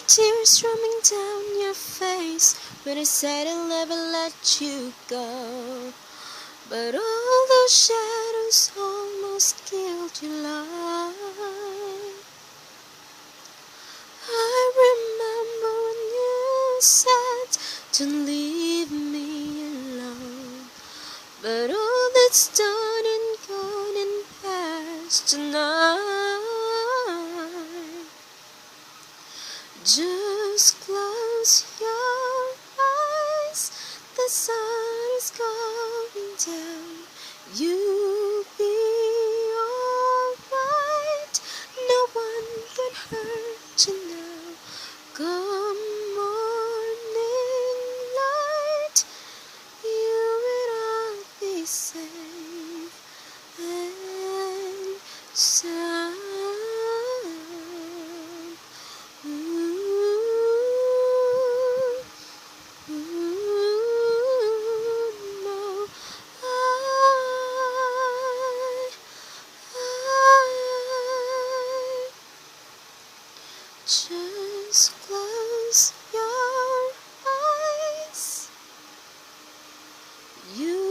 tears running down your face when I said I'll never let you go. But all those shadows almost killed your light. I remember when you said, don't leave me alone. But all that's done and gone and past tonight. Just close your eyes, the sun is going down. You'll be alright, no one can hurt you now. Come morning light, you will all be safe and sound. Just close your eyes. You